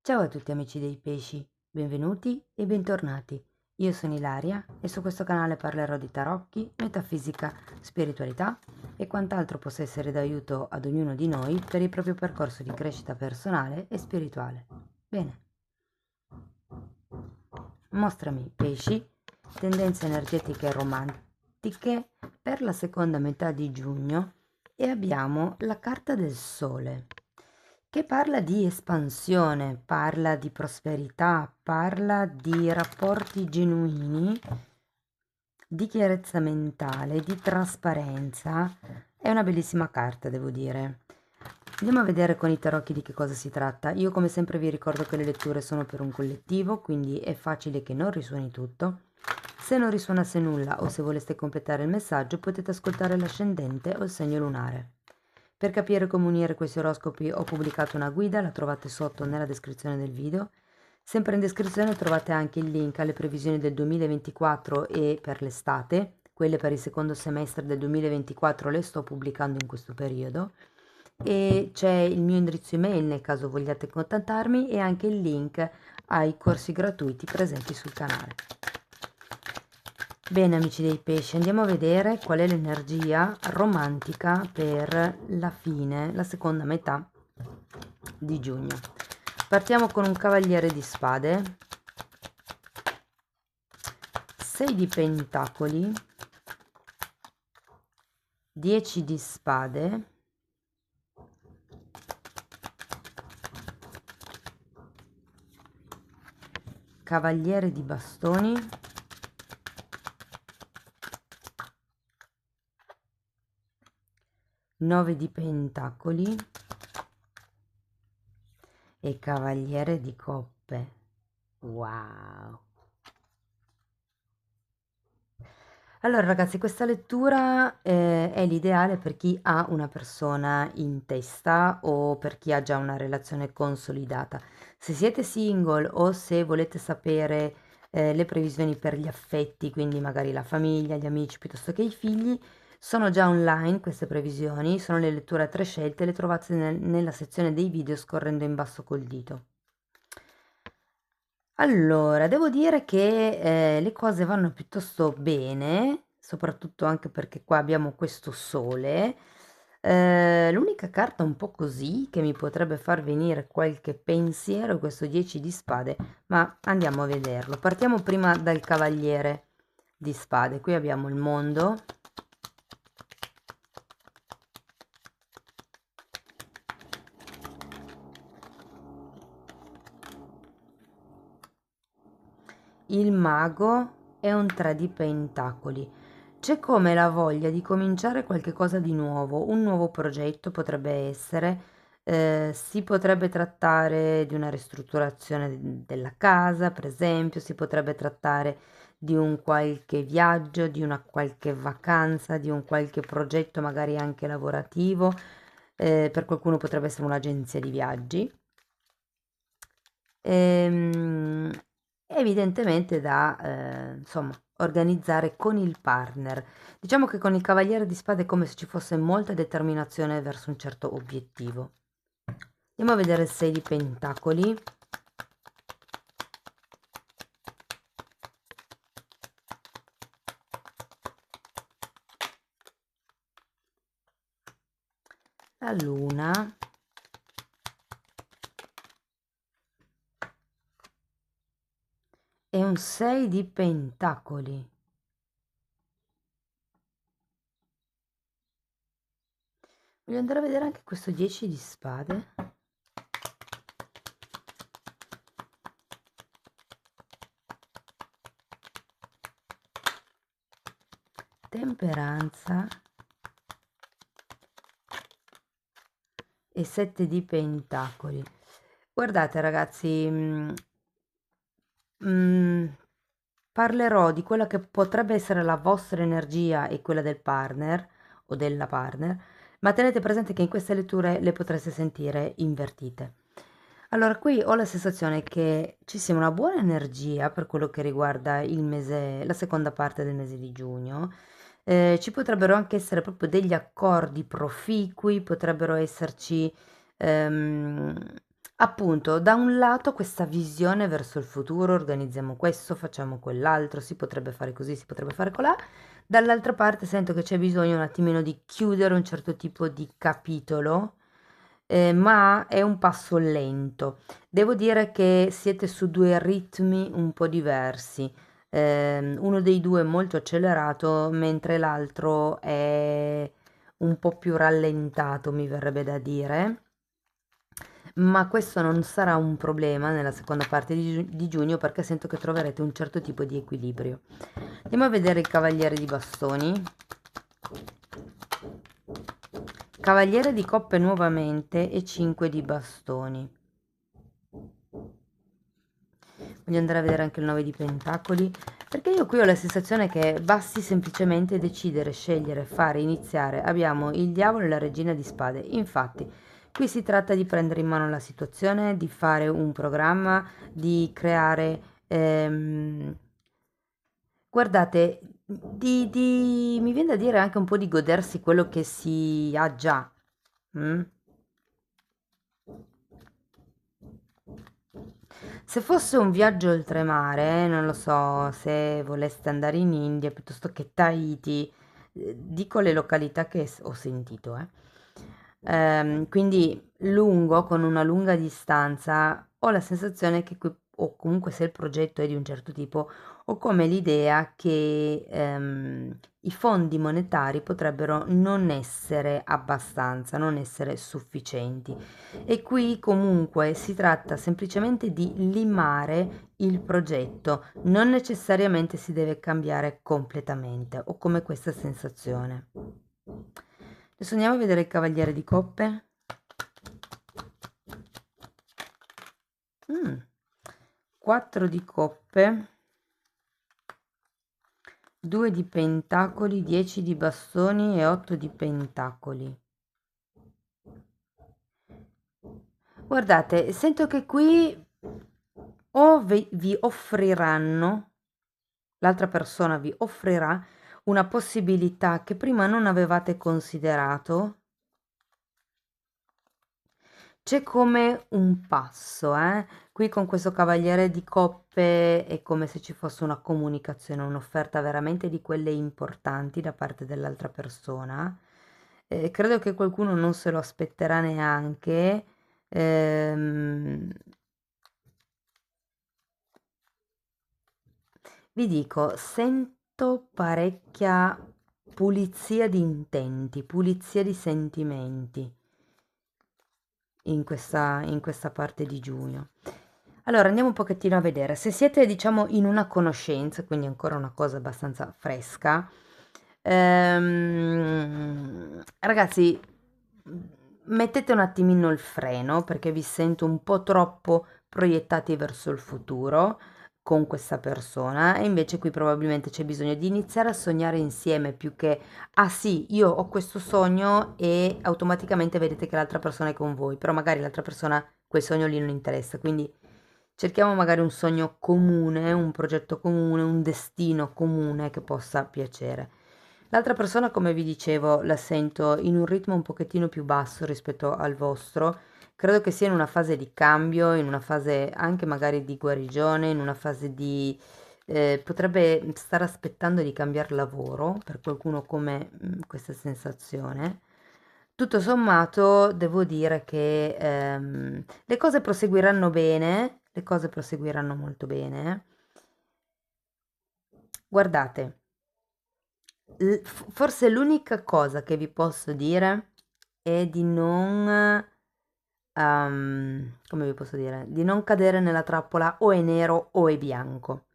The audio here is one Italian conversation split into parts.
Ciao a tutti amici dei pesci, benvenuti e bentornati. Io sono Ilaria e su questo canale parlerò di tarocchi, metafisica, spiritualità e quant'altro possa essere d'aiuto ad ognuno di noi per il proprio percorso di crescita personale e spirituale. Bene, mostrami pesci, tendenze energetiche romantiche per la seconda metà di giugno e abbiamo la carta del sole che parla di espansione, parla di prosperità, parla di rapporti genuini, di chiarezza mentale, di trasparenza. È una bellissima carta, devo dire. Andiamo a vedere con i tarocchi di che cosa si tratta. Io come sempre vi ricordo che le letture sono per un collettivo, quindi è facile che non risuoni tutto. Se non risuonasse nulla o se voleste completare il messaggio potete ascoltare l'ascendente o il segno lunare. Per capire come unire questi oroscopi ho pubblicato una guida, la trovate sotto nella descrizione del video. Sempre in descrizione trovate anche il link alle previsioni del 2024 e per l'estate. Quelle per il secondo semestre del 2024 le sto pubblicando in questo periodo. E c'è il mio indirizzo email nel caso vogliate contattarmi e anche il link ai corsi gratuiti presenti sul canale. Bene amici dei pesci, andiamo a vedere qual è l'energia romantica per la fine, la seconda metà di giugno. Partiamo con un cavaliere di spade, 6 di pentacoli, 10 di spade, cavaliere di bastoni, 9 di pentacoli e cavaliere di coppe. Wow! Allora ragazzi, questa lettura è l'ideale per chi ha una persona in testa o per chi ha già una relazione consolidata. Se siete single o se volete sapere le previsioni per gli affetti, quindi magari la famiglia, gli amici piuttosto che i figli, sono già online queste previsioni, sono le letture a tre scelte, le trovate nella sezione dei video scorrendo in basso col dito. Allora, devo dire che le cose vanno piuttosto bene, soprattutto anche perché qua abbiamo questo sole. L'unica carta un po' così che mi potrebbe far venire qualche pensiero è questo 10 di spade, ma andiamo a vederlo. Partiamo prima dal cavaliere di spade. Qui abbiamo il mondo, il mago e un 3 di pentacoli. C'è come la voglia di cominciare qualche cosa di nuovo, un nuovo progetto potrebbe essere, si potrebbe trattare di una ristrutturazione della casa, per esempio, si potrebbe trattare di un qualche viaggio, di una qualche vacanza, di un qualche progetto magari anche lavorativo, per qualcuno potrebbe essere un'agenzia di viaggi. Ehm, evidentemente da, insomma, organizzare con il partner. Diciamo che con il cavaliere di spade è come se ci fosse molta determinazione verso un certo obiettivo. Andiamo a vedere il 6 di pentacoli. La luna. E un 6 di pentacoli. Voglio andare a vedere anche questo 10 di spade. Temperanza e 7 di pentacoli. Guardate ragazzi, parlerò di quella che potrebbe essere la vostra energia e quella del partner o della partner, ma tenete presente che in queste letture le potreste sentire invertite. Allora, qui ho la sensazione che ci sia una buona energia per quello che riguarda il mese, la seconda parte del mese di giugno. Ci potrebbero anche essere proprio degli accordi proficui, potrebbero esserci ehm, appunto, da un lato questa visione verso il futuro, organizziamo questo, facciamo quell'altro, si potrebbe fare così, si potrebbe fare colà. Dall'altra parte sento che c'è bisogno un attimino di chiudere un certo tipo di capitolo, ma è un passo lento. Devo dire che siete su due ritmi un po' diversi. Uno dei due è molto accelerato, mentre l'altro è un po' più rallentato, mi verrebbe da dire. Ma questo non sarà un problema nella seconda parte di giugno perché sento che troverete un certo tipo di equilibrio. Andiamo a vedere il Cavaliere di Bastoni. Cavaliere di Coppe nuovamente e 5 di Bastoni. Voglio andare a vedere anche il 9 di Pentacoli, perché io qui ho la sensazione che basti semplicemente decidere, scegliere, fare, iniziare. Abbiamo il Diavolo e la Regina di Spade. Infatti, qui si tratta di prendere in mano la situazione, di fare un programma, di creare... guardate, mi viene da dire anche un po' di godersi quello che si ha già. Mm? Se fosse un viaggio oltremare, non lo so, se voleste andare in India piuttosto che Tahiti, dico le località che ho sentito, quindi lungo, con una lunga distanza, ho la sensazione che o comunque se il progetto è di un certo tipo, ho come l'idea che i fondi monetari potrebbero non essere abbastanza, non essere sufficienti. E qui comunque si tratta semplicemente di limare il progetto, non necessariamente si deve cambiare completamente, ho come questa sensazione. Adesso andiamo a vedere il Cavaliere di Coppe. 4 di Coppe, 2 di Pentacoli, 10 di Bastoni e 8 di Pentacoli. Guardate, sento che qui o vi offriranno, l'altra persona vi offrirà una possibilità che prima non avevate considerato. C'è come un passo, qui con questo Cavaliere di Coppe è come se ci fosse una comunicazione, un'offerta veramente di quelle importanti da parte dell'altra persona. Credo che qualcuno non se lo aspetterà neanche. Vi dico, sento parecchia pulizia di intenti, pulizia di sentimenti in questa parte di giugno. Allora, andiamo un pochettino a vedere. Se siete, diciamo, in una conoscenza, quindi ancora una cosa abbastanza fresca, ragazzi, mettete un attimino il freno perché vi sento un po' troppo proiettati verso il futuro con questa persona e invece qui probabilmente c'è bisogno di iniziare a sognare insieme più che ah sì, io ho questo sogno e automaticamente vedete che l'altra persona è con voi, però magari l'altra persona quel sogno lì non interessa, quindi cerchiamo magari un sogno comune, un progetto comune, un destino comune che possa piacere. L'altra persona, come vi dicevo, la sento in un ritmo un pochettino più basso rispetto al vostro. Credo che sia in una fase di cambio, in una fase anche magari di guarigione, in una fase di... potrebbe stare aspettando di cambiare lavoro, per qualcuno come questa sensazione. Tutto sommato, devo dire che le cose proseguiranno bene, le cose proseguiranno molto bene. Guardate, forse l'unica cosa che vi posso dire è di non, come vi posso dire, di non cadere nella trappola o è nero o è bianco.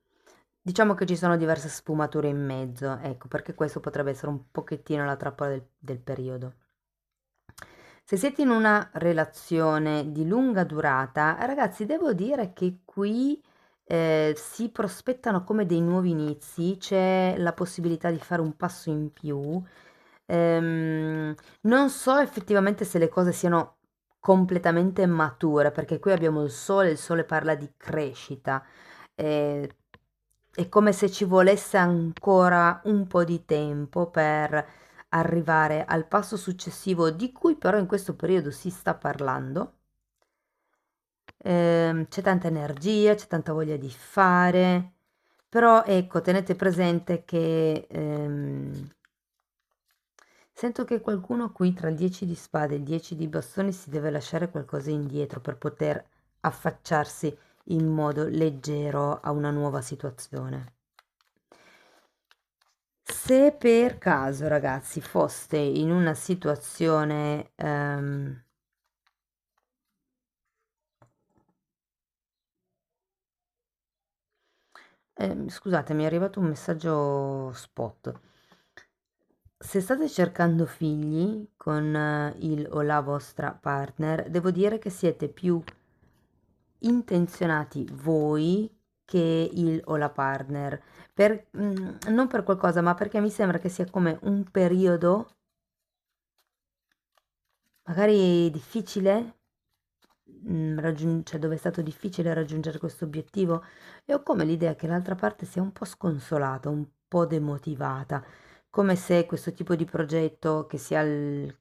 Diciamo che ci sono diverse sfumature in mezzo, ecco, perché questo potrebbe essere un pochettino la trappola del periodo. Se siete in una relazione di lunga durata, ragazzi, devo dire che qui si prospettano come dei nuovi inizi, c'è la possibilità di fare un passo in più. Non so effettivamente se le cose siano completamente mature, perché qui abbiamo il sole parla di crescita. eh, è come se ci volesse ancora un po' di tempo per arrivare al passo successivo di cui però in questo periodo si sta parlando. c'è tanta energia, c'è tanta voglia di fare, però ecco, tenete presente che sento che qualcuno qui tra il 10 di spade e il 10 di bastoni si deve lasciare qualcosa indietro per poter affacciarsi in modo leggero a una nuova situazione. Se per caso, ragazzi, foste in una situazione scusate, mi è arrivato un messaggio spot. Se state cercando figli con il o la vostra partner, devo dire che siete più intenzionati voi che il o la partner. Non per qualcosa, ma perché mi sembra che sia come un periodo magari difficile, cioè dove è stato difficile raggiungere questo obiettivo, e ho come l'idea che l'altra parte sia un po' sconsolata, un po' demotivata, come se questo tipo di progetto, che sia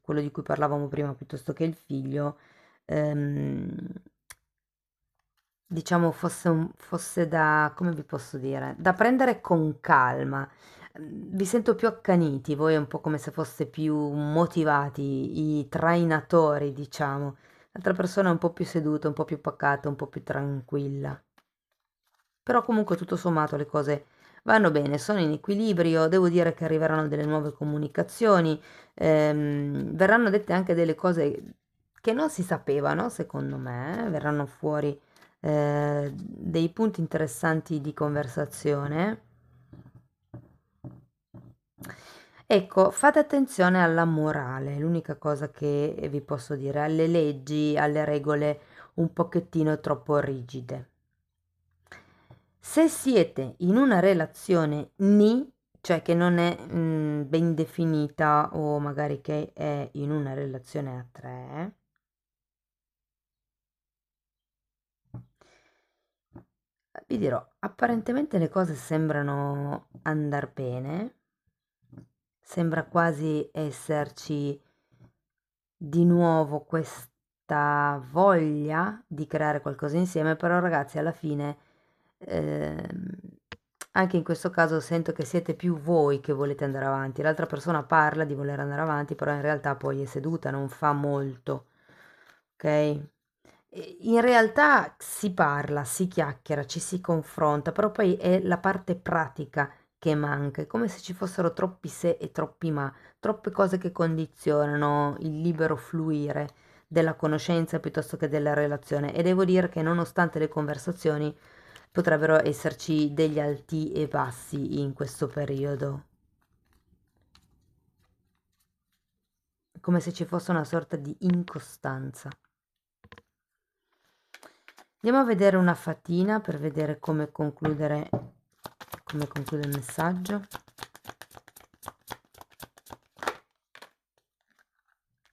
quello di cui parlavamo prima, piuttosto che il figlio, ehm, diciamo fosse da, come vi posso dire, da prendere con calma. Vi sento più accaniti, voi è un po' come se foste più motivati, i trainatori, diciamo. L'altra persona è un po' più seduta, un po' più pacata, un po' più tranquilla. Però comunque tutto sommato le cose vanno bene, sono in equilibrio, devo dire che arriveranno delle nuove comunicazioni, verranno dette anche delle cose che non si sapevano, secondo me, verranno fuori dei punti interessanti di conversazione. Ecco, fate attenzione alla morale, l'unica cosa che vi posso dire, alle leggi, alle regole un pochettino troppo rigide. Se siete in una relazione ni, cioè che non è ben definita o magari che è in una relazione a tre, vi dirò, apparentemente le cose sembrano andar bene, sembra quasi esserci di nuovo questa voglia di creare qualcosa insieme, però ragazzi, alla fine, ehm, anche in questo caso sento che siete più voi che volete andare avanti. L'altra persona parla di voler andare avanti, però in realtà poi è seduta, non fa molto, ok? In realtà si parla, si chiacchiera, ci si confronta, però poi è la parte pratica che manca, è come se ci fossero troppi se e troppi ma, troppe cose che condizionano il libero fluire della conoscenza piuttosto che della relazione, e devo dire che nonostante le conversazioni potrebbero esserci degli alti e bassi in questo periodo, come se ci fosse una sorta di incostanza. Andiamo a vedere una fatina per vedere come conclude il messaggio.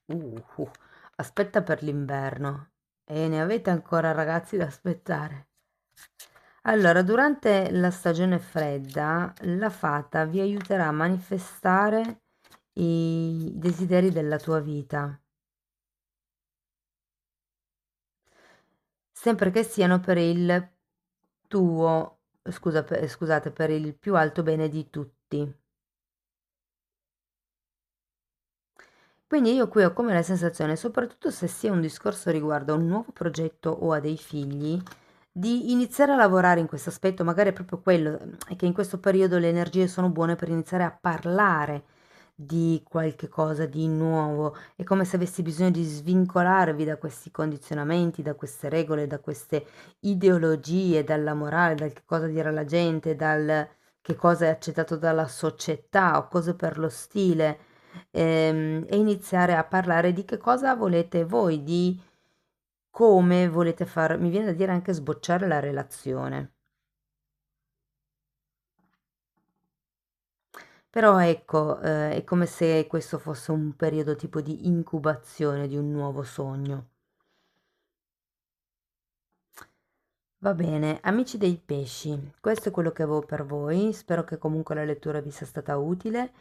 Uh, aspetta per l'inverno. E ne avete ancora, ragazzi, da aspettare. Allora, durante la stagione fredda, la fata vi aiuterà a manifestare i desideri della tua vita, sempre che siano per il scusate, per il più alto bene di tutti. Quindi io qui ho come la sensazione, soprattutto se sia un discorso riguardo a un nuovo progetto o a dei figli, di iniziare a lavorare in questo aspetto, magari è proprio quello, è che in questo periodo le energie sono buone per iniziare a parlare di qualche cosa di nuovo. È come se avessi bisogno di svincolarvi da questi condizionamenti, da queste regole, da queste ideologie, dalla morale, dal che cosa dire alla gente, dal che cosa è accettato dalla società o cose per lo stile, e iniziare a parlare di che cosa volete voi, di come volete far, mi viene da dire anche sbocciare la relazione. Però ecco, è come se questo fosse un periodo tipo di incubazione di un nuovo sogno. Va bene, amici dei pesci, questo è quello che avevo per voi. Spero che comunque la lettura vi sia stata utile.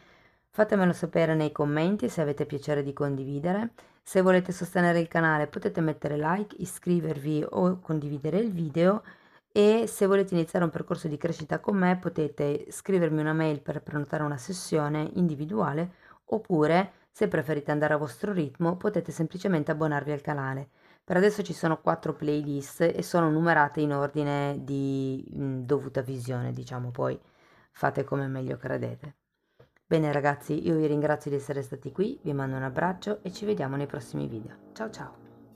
Fatemelo sapere nei commenti se avete piacere di condividere. Se volete sostenere il canale potete mettere like, iscrivervi o condividere il video, e se volete iniziare un percorso di crescita con me potete scrivermi una mail per prenotare una sessione individuale, oppure se preferite andare a vostro ritmo potete semplicemente abbonarvi al canale. Per adesso ci sono 4 playlist e sono numerate in ordine di dovuta visione, diciamo, poi fate come meglio credete. Bene ragazzi, io vi ringrazio di essere stati qui, vi mando un abbraccio e ci vediamo nei prossimi video. Ciao ciao!